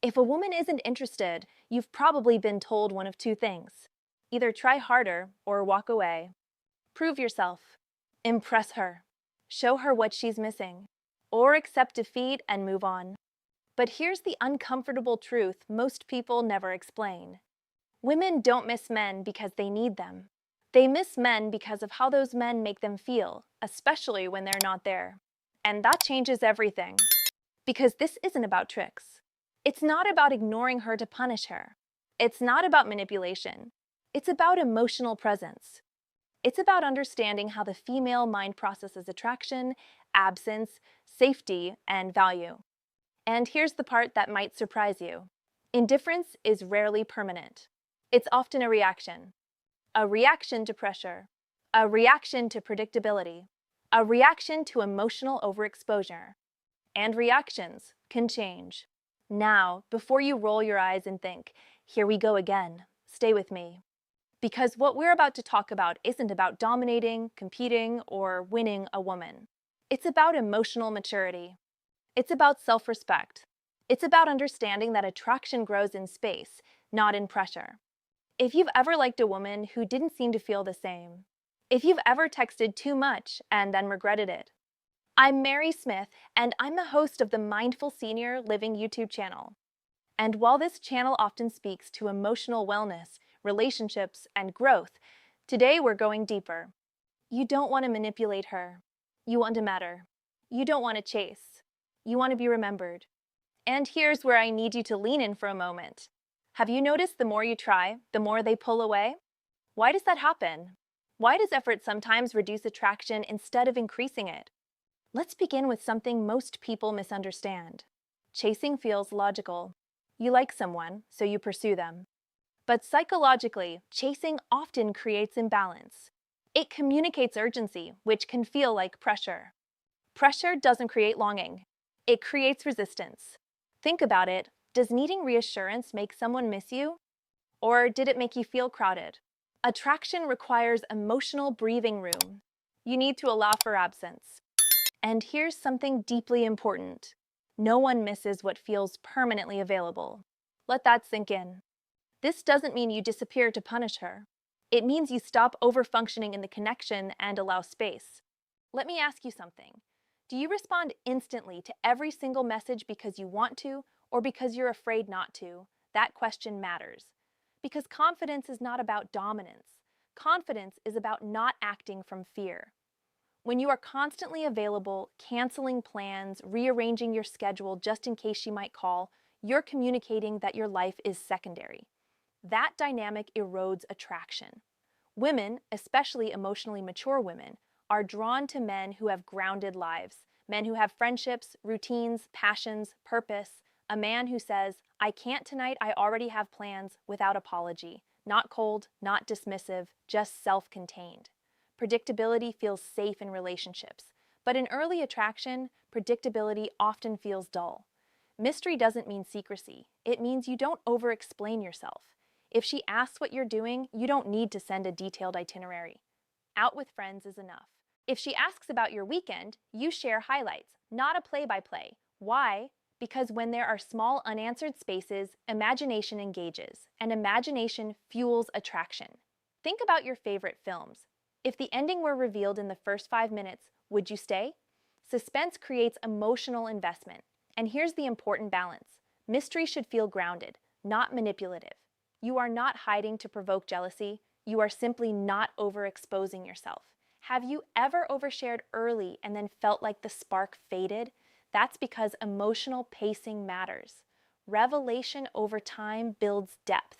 If a woman isn't interested, you've probably been told one of two things. Either try harder or walk away. Prove yourself. Impress her. Show her what she's missing. Or accept defeat and move on. But here's the uncomfortable truth most people never explain. Women don't miss men because they need them. They miss men because of how those men make them feel, especially when they're not there. And that changes everything. Because this isn't about tricks. It's not about ignoring her to punish her. It's not about manipulation. It's about emotional presence. It's about understanding how the female mind processes attraction, absence, safety, and value. And here's the part that might surprise you. Indifference is rarely permanent. It's often a reaction to pressure, a reaction to predictability, a reaction to emotional overexposure. And reactions can change. Now, before you roll your eyes and think, here we go again, stay with me. Because what we're about to talk about isn't about dominating, competing, or winning a woman. It's about emotional maturity. It's about self-respect. It's about understanding that attraction grows in space, not in pressure. If you've ever liked a woman who didn't seem to feel the same, if you've ever texted too much and then regretted it, I'm Mary Smith, and I'm the host of the Mindful Senior Living YouTube channel. And while this channel often speaks to emotional wellness, relationships, and growth, today we're going deeper. You don't want to manipulate her. You want to matter. You don't want to chase. You want to be remembered. And here's where I need you to lean in for a moment. Have you noticed the more you try, the more they pull away? Why does that happen? Why does effort sometimes reduce attraction instead of increasing it? Let's begin with something most people misunderstand. Chasing feels logical. You like someone, so you pursue them. But psychologically, chasing often creates imbalance. It communicates urgency, which can feel like pressure. Pressure doesn't create longing. It creates resistance. Think about it. Does needing reassurance make someone miss you? Or did it make you feel crowded? Attraction requires emotional breathing room. You need to allow for absence. And here's something deeply important. No one misses what feels permanently available. Let that sink in. This doesn't mean you disappear to punish her. It means you stop overfunctioning in the connection and allow space. Let me ask you something. Do you respond instantly to every single message because you want to or because you're afraid not to? That question matters. Because confidence is not about dominance. Confidence is about not acting from fear. When you are constantly available, canceling plans, rearranging your schedule just in case she might call, you're communicating that your life is secondary. That dynamic erodes attraction. Women, especially emotionally mature women, are drawn to men who have grounded lives, men who have friendships, routines, passions, purpose, a man who says, I can't tonight, I already have plans, without apology, not cold, not dismissive, just self-contained. Predictability feels safe in relationships, but in early attraction, predictability often feels dull. Mystery doesn't mean secrecy. It means you don't over-explain yourself. If she asks what you're doing, you don't need to send a detailed itinerary. Out with friends is enough. If she asks about your weekend, you share highlights, not a play-by-play. Why? Because when there are small unanswered spaces, imagination engages, and imagination fuels attraction. Think about your favorite films. If the ending were revealed in the first 5 minutes, would you stay? Suspense creates emotional investment. And here's the important balance. Mystery should feel grounded, not manipulative. You are not hiding to provoke jealousy. You are simply not overexposing yourself. Have you ever overshared early and then felt like the spark faded? That's because emotional pacing matters. Revelation over time builds depth.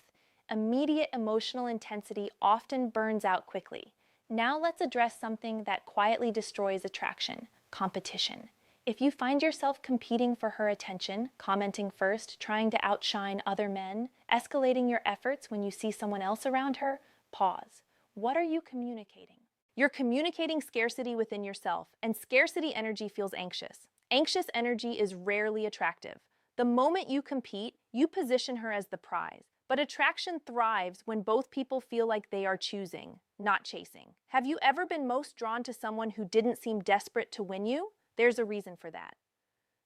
Immediate emotional intensity often burns out quickly. Now let's address something that quietly destroys attraction: competition. If you find yourself competing for her attention, commenting first, trying to outshine other men, escalating your efforts when you see someone else around her, pause. What are you communicating? You're communicating scarcity within yourself, and scarcity energy feels anxious. Anxious energy is rarely attractive. The moment you compete, you position her as the prize. But attraction thrives when both people feel like they are choosing, not chasing. Have you ever been most drawn to someone who didn't seem desperate to win you? There's a reason for that.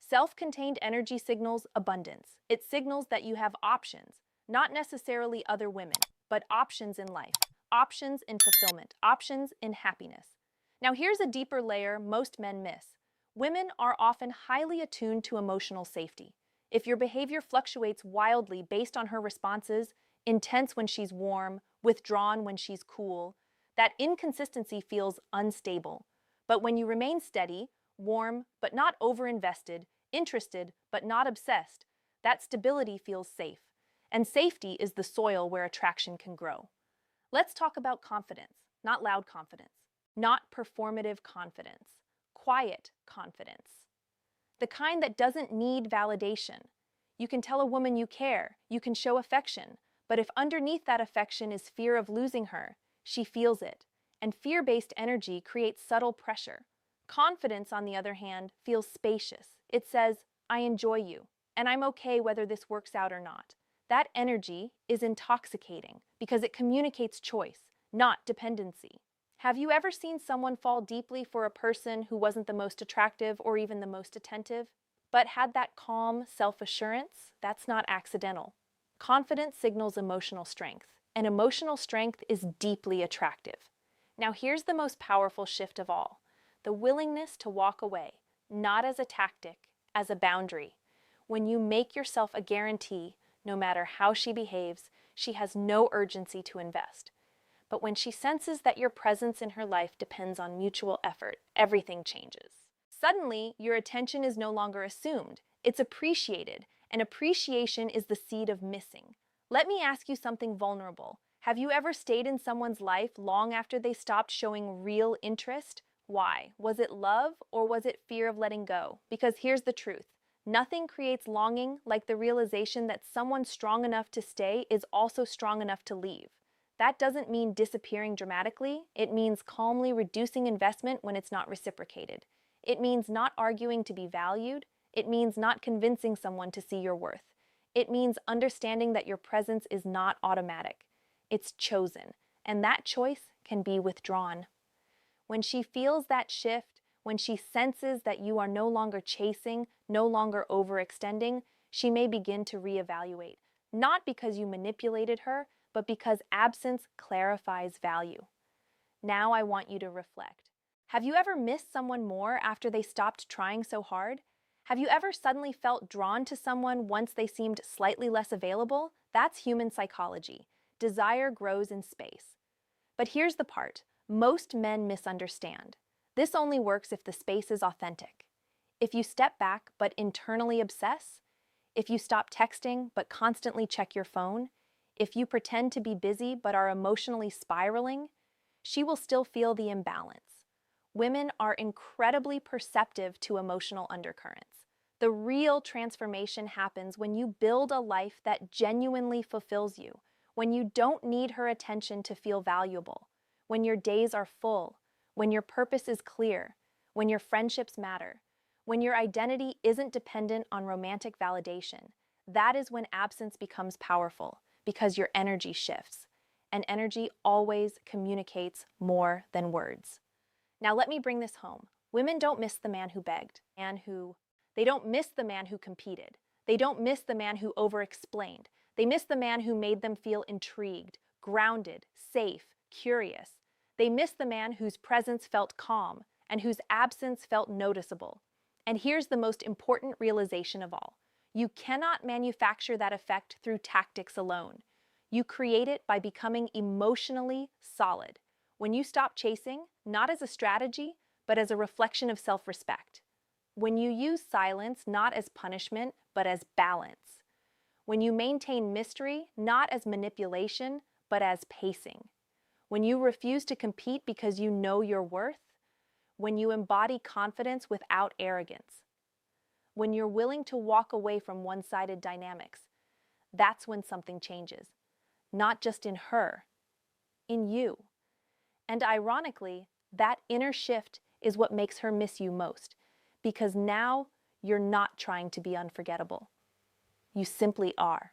Self-contained energy signals abundance. It signals that you have options, not necessarily other women, but options in life, options in fulfillment, options in happiness. Now, here's a deeper layer most men miss. Women are often highly attuned to emotional safety. If your behavior fluctuates wildly based on her responses, intense when she's warm, withdrawn when she's cool, that inconsistency feels unstable. But when you remain steady, warm but not overinvested, interested but not obsessed, that stability feels safe. And safety is the soil where attraction can grow. Let's talk about confidence, not loud confidence, not performative confidence, quiet confidence. The kind that doesn't need validation. You can tell a woman you care, you can show affection, but if underneath that affection is fear of losing her, she feels it. And fear-based energy creates subtle pressure. Confidence, on the other hand, feels spacious. It says, I enjoy you, and I'm okay whether this works out or not. That energy is intoxicating because it communicates choice, not dependency. Have you ever seen someone fall deeply for a person who wasn't the most attractive or even the most attentive, but had that calm self-assurance? That's not accidental. Confidence signals emotional strength, and emotional strength is deeply attractive. Now here's the most powerful shift of all, the willingness to walk away, not as a tactic, as a boundary. When you make yourself a guarantee, no matter how she behaves, she has no urgency to invest. But when she senses that your presence in her life depends on mutual effort, everything changes. Suddenly, your attention is no longer assumed, it's appreciated, and appreciation is the seed of missing. Let me ask you something vulnerable. Have you ever stayed in someone's life long after they stopped showing real interest? Why? Was it love or was it fear of letting go? Because here's the truth. Nothing creates longing like the realization that someone strong enough to stay is also strong enough to leave. That doesn't mean disappearing dramatically. It means calmly reducing investment when it's not reciprocated. It means not arguing to be valued. It means not convincing someone to see your worth. It means understanding that your presence is not automatic. It's chosen, and that choice can be withdrawn. When she feels that shift, when she senses that you are no longer chasing, no longer overextending, she may begin to reevaluate. Not because you manipulated her, but because absence clarifies value. Now I want you to reflect. Have you ever missed someone more after they stopped trying so hard? Have you ever suddenly felt drawn to someone once they seemed slightly less available? That's human psychology. Desire grows in space. But here's the part. Most men misunderstand. This only works if the space is authentic. If you step back but internally obsess, if you stop texting but constantly check your phone, if you pretend to be busy but are emotionally spiraling, she will still feel the imbalance. Women are incredibly perceptive to emotional undercurrents. The real transformation happens when you build a life that genuinely fulfills you, when you don't need her attention to feel valuable, when your days are full, when your purpose is clear, when your friendships matter, when your identity isn't dependent on romantic validation. That is when absence becomes powerful, because your energy shifts, and energy always communicates more than words. Now let me bring this home. Women don't miss the man who begged, they don't miss the man who competed. They don't miss the man who over-explained. They miss the man who made them feel intrigued, grounded, safe, curious. They miss the man whose presence felt calm and whose absence felt noticeable. And here's the most important realization of all. You cannot manufacture that effect through tactics alone. You create it by becoming emotionally solid. When you stop chasing, not as a strategy, but as a reflection of self-respect. When you use silence not as punishment, but as balance. When you maintain mystery not as manipulation, but as pacing. When you refuse to compete because you know your worth. When you embody confidence without arrogance. When you're willing to walk away from one-sided dynamics, that's when something changes. Not just in her, in you. And ironically, that inner shift is what makes her miss you most, because now you're not trying to be unforgettable. You simply are.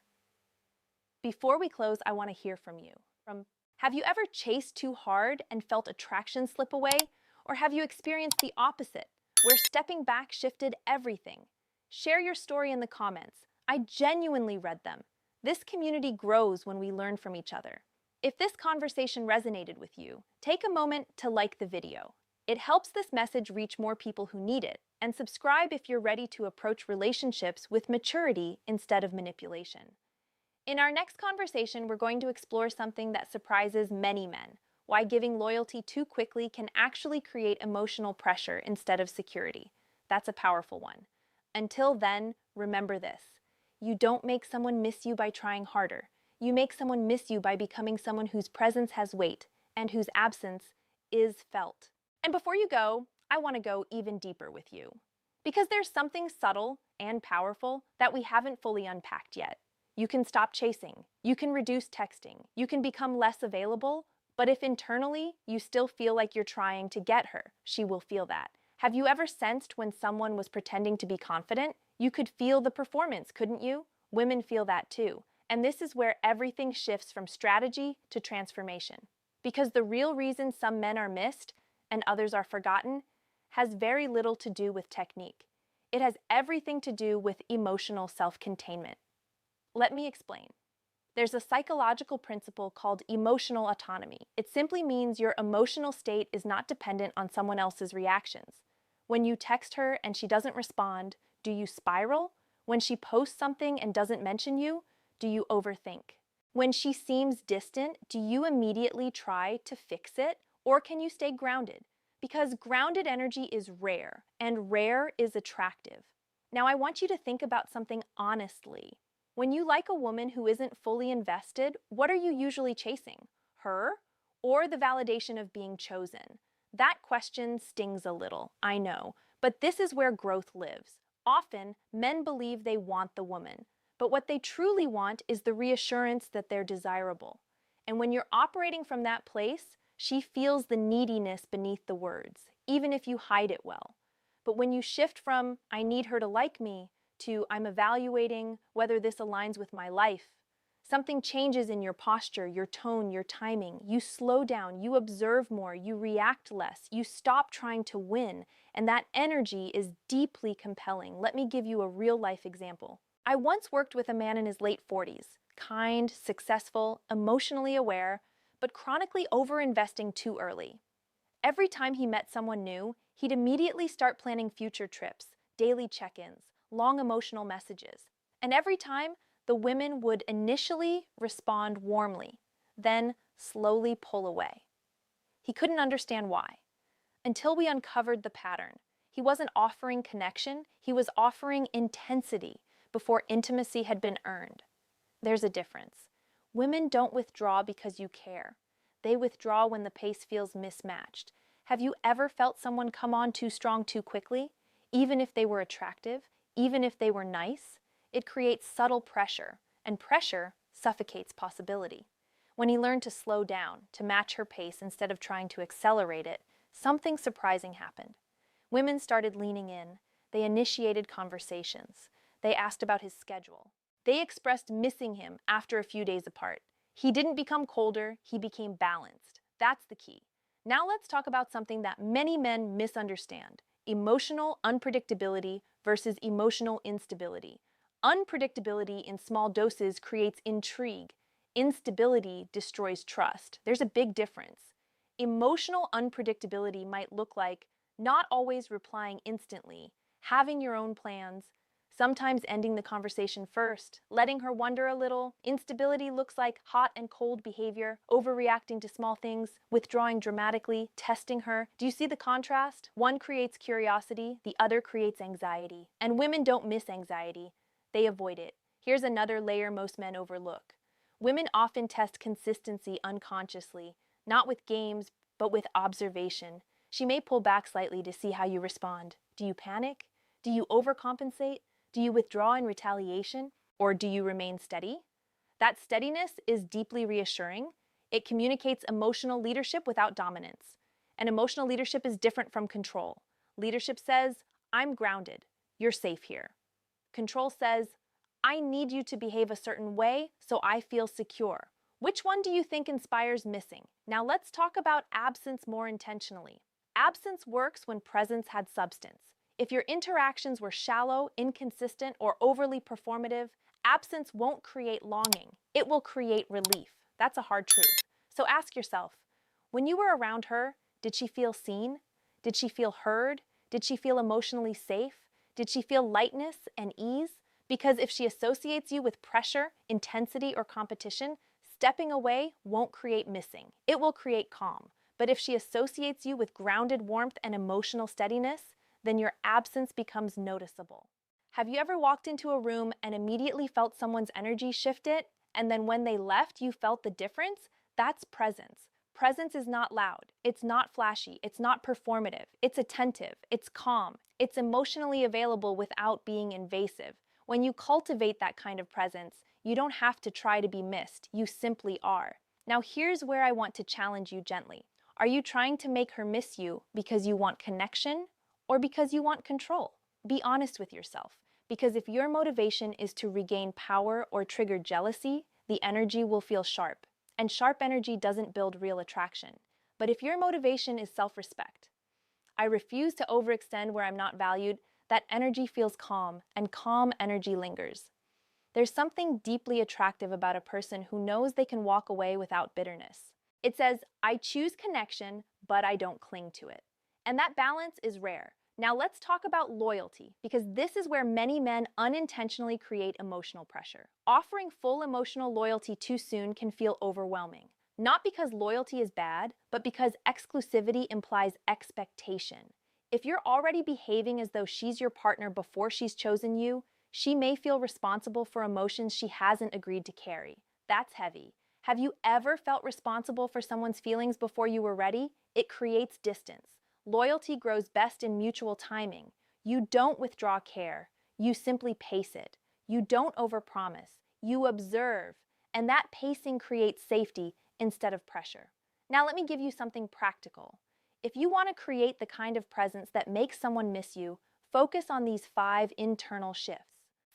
Before we close, I want to hear from you. Have you ever chased too hard and felt attraction slip away? Or have you experienced the opposite, where stepping back shifted everything? Share your story in the comments. I genuinely read them. This community grows when we learn from each other. If this conversation resonated with you, take a moment to like the video. It helps this message reach more people who need it, and subscribe if you're ready to approach relationships with maturity instead of manipulation. In our next conversation, we're going to explore something that surprises many men: why giving loyalty too quickly can actually create emotional pressure instead of security. That's a powerful one. Until then, remember this: you don't make someone miss you by trying harder. You make someone miss you by becoming someone whose presence has weight and whose absence is felt. And before you go, I want to go even deeper with you, because there's something subtle and powerful that we haven't fully unpacked yet. You can stop chasing, you can reduce texting, you can become less available, but if internally you still feel like you're trying to get her, she will feel that. Have you ever sensed when someone was pretending to be confident? You could feel the performance, couldn't you? Women feel that too. And this is where everything shifts from strategy to transformation. Because the real reason some men are missed and others are forgotten has very little to do with technique. It has everything to do with emotional self-containment. Let me explain. There's a psychological principle called emotional autonomy. It simply means your emotional state is not dependent on someone else's reactions. When you text her and she doesn't respond, do you spiral? When she posts something and doesn't mention you, do you overthink? When she seems distant, do you immediately try to fix it? Or can you stay grounded? Because grounded energy is rare, and rare is attractive. Now, I want you to think about something honestly. When you like a woman who isn't fully invested, what are you usually chasing? Her or the validation of being chosen? That question stings a little, I know, but this is where growth lives. Often, men believe they want the woman, but what they truly want is the reassurance that they're desirable. And when you're operating from that place, she feels the neediness beneath the words, even if you hide it well. But when you shift from, I need her to like me, to I'm evaluating whether this aligns with my life, something changes in your posture, your tone, your timing. You slow down, you observe more, you react less, you stop trying to win, and that energy is deeply compelling. Let me give you a real-life example. I once worked with a man in his late 40s, kind, successful, emotionally aware, but chronically over-investing too early. Every time he met someone new, he'd immediately start planning future trips, daily check-ins, long emotional messages. And every time, the women would initially respond warmly, then slowly pull away. He couldn't understand why, until we uncovered the pattern. He wasn't offering connection, he was offering intensity before intimacy had been earned. There's a difference. Women don't withdraw because you care. They withdraw when the pace feels mismatched. Have you ever felt someone come on too strong too quickly? Even if they were attractive, even if they were nice? It creates subtle pressure, and pressure suffocates possibility. When he learned to slow down, to match her pace instead of trying to accelerate it, something surprising happened. Women started leaning in. They initiated conversations. They asked about his schedule. They expressed missing him after a few days apart. He didn't become colder, he became balanced. That's the key. Now let's talk about something that many men misunderstand: emotional unpredictability versus emotional instability. Unpredictability in small doses creates intrigue. Instability destroys trust. There's a big difference. Emotional unpredictability might look like not always replying instantly, having your own plans, sometimes ending the conversation first, letting her wonder a little. Instability looks like hot and cold behavior, overreacting to small things, withdrawing dramatically, testing her. Do you see the contrast? One creates curiosity, the other creates anxiety. And women don't miss anxiety, they avoid it. Here's another layer most men overlook. Women often test consistency unconsciously, not with games, but with observation. She may pull back slightly to see how you respond. Do you panic? Do you overcompensate? Do you withdraw in retaliation, or do you remain steady? That steadiness is deeply reassuring. It communicates emotional leadership without dominance. And emotional leadership is different from control. Leadership says, I'm grounded. You're safe here. Control says, I need you to behave a certain way so I feel secure. Which one do you think inspires missing? Now let's talk about absence more intentionally. Absence works when presence had substance. If your interactions were shallow, inconsistent, or overly performative, absence won't create longing. It will create relief. That's a hard truth. So ask yourself, when you were around her, did she feel seen? Did she feel heard? Did she feel emotionally safe? Did she feel lightness and ease? Because if she associates you with pressure, intensity, or competition, stepping away won't create missing. It will create calm. But if she associates you with grounded warmth and emotional steadiness, then your absence becomes noticeable. Have you ever walked into a room and immediately felt someone's energy shift it, and then when they left, you felt the difference? That's presence. Presence is not loud. It's not flashy. It's not performative. It's attentive. It's calm. It's emotionally available without being invasive. When you cultivate that kind of presence, you don't have to try to be missed. You simply are. Now, here's where I want to challenge you gently. Are you trying to make her miss you because you want connection or because you want control? Be honest with yourself, because if your motivation is to regain power or trigger jealousy, the energy will feel sharp, and sharp energy doesn't build real attraction. But if your motivation is self-respect, I refuse to overextend where I'm not valued, that energy feels calm, and calm energy lingers. There's something deeply attractive about a person who knows they can walk away without bitterness. It says, I choose connection, but I don't cling to it. And that balance is rare. Now let's talk about loyalty, because this is where many men unintentionally create emotional pressure. Offering full emotional loyalty too soon can feel overwhelming. Not because loyalty is bad, but because exclusivity implies expectation. If you're already behaving as though she's your partner before she's chosen you, she may feel responsible for emotions she hasn't agreed to carry. That's heavy. Have you ever felt responsible for someone's feelings before you were ready? It creates distance. Loyalty grows best in mutual timing. You don't withdraw care. You simply pace it. You don't overpromise. You observe. And that pacing creates safety instead of pressure. Now let me give you something practical. If you want to create the kind of presence that makes someone miss you, focus on these 5 internal shifts.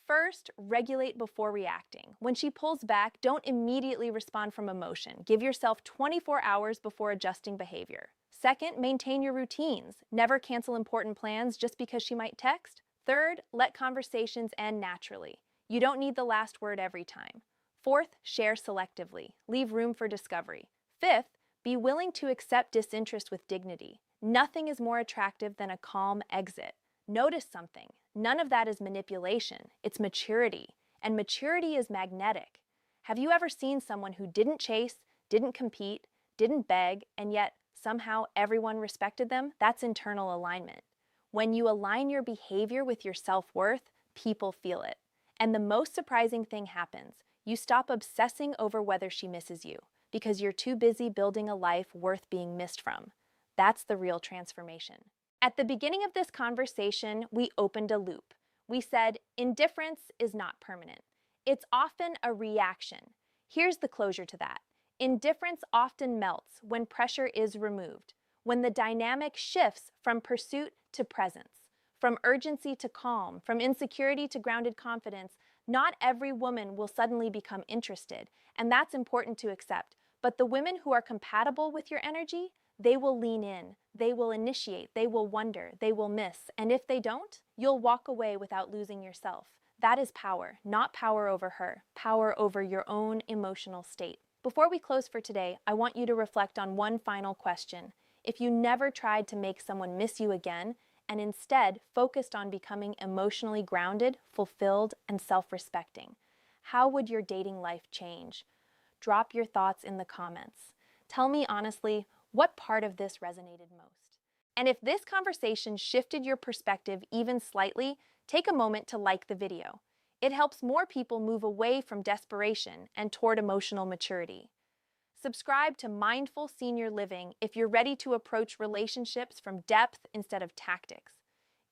First, regulate before reacting. When she pulls back, don't immediately respond from emotion. Give yourself 24 hours before adjusting behavior. Second, maintain your routines. Never cancel important plans just because she might text. Third, let conversations end naturally. You don't need the last word every time. Fourth, share selectively. Leave room for discovery. Fifth, be willing to accept disinterest with dignity. Nothing is more attractive than a calm exit. Notice something. None of that is manipulation. It's maturity. And maturity is magnetic. Have you ever seen someone who didn't chase, didn't compete, didn't beg, and yet somehow everyone respected them? That's internal alignment. When you align your behavior with your self-worth, people feel it. And the most surprising thing happens. You stop obsessing over whether she misses you because you're too busy building a life worth being missed from. That's the real transformation. At the beginning of this conversation, we opened a loop. We said, indifference is not permanent. It's often a reaction. Here's the closure to that. Indifference often melts when pressure is removed, when the dynamic shifts from pursuit to presence, from urgency to calm, from insecurity to grounded confidence. Not every woman will suddenly become interested, and that's important to accept. But the women who are compatible with your energy, they will lean in, they will initiate, they will wonder, they will miss. And if they don't, you'll walk away without losing yourself. That is power, not power over her, power over your own emotional state. Before we close for today, I want you to reflect on one final question. If you never tried to make someone miss you again, and instead focused on becoming emotionally grounded, fulfilled, and self-respecting, how would your dating life change? Drop your thoughts in the comments. Tell me honestly, what part of this resonated most? And if this conversation shifted your perspective even slightly, take a moment to like the video. It helps more people move away from desperation and toward emotional maturity. Subscribe to Mindful Senior Living if you're ready to approach relationships from depth instead of tactics.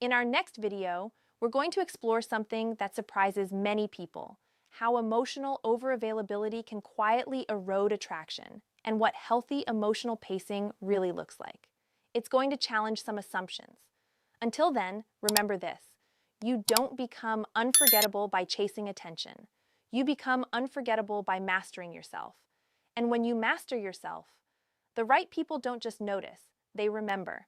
In our next video, we're going to explore something that surprises many people: how emotional overavailability can quietly erode attraction, and what healthy emotional pacing really looks like. It's going to challenge some assumptions. Until then, remember this: you don't become unforgettable by chasing attention. You become unforgettable by mastering yourself. And when you master yourself, the right people don't just notice, they remember.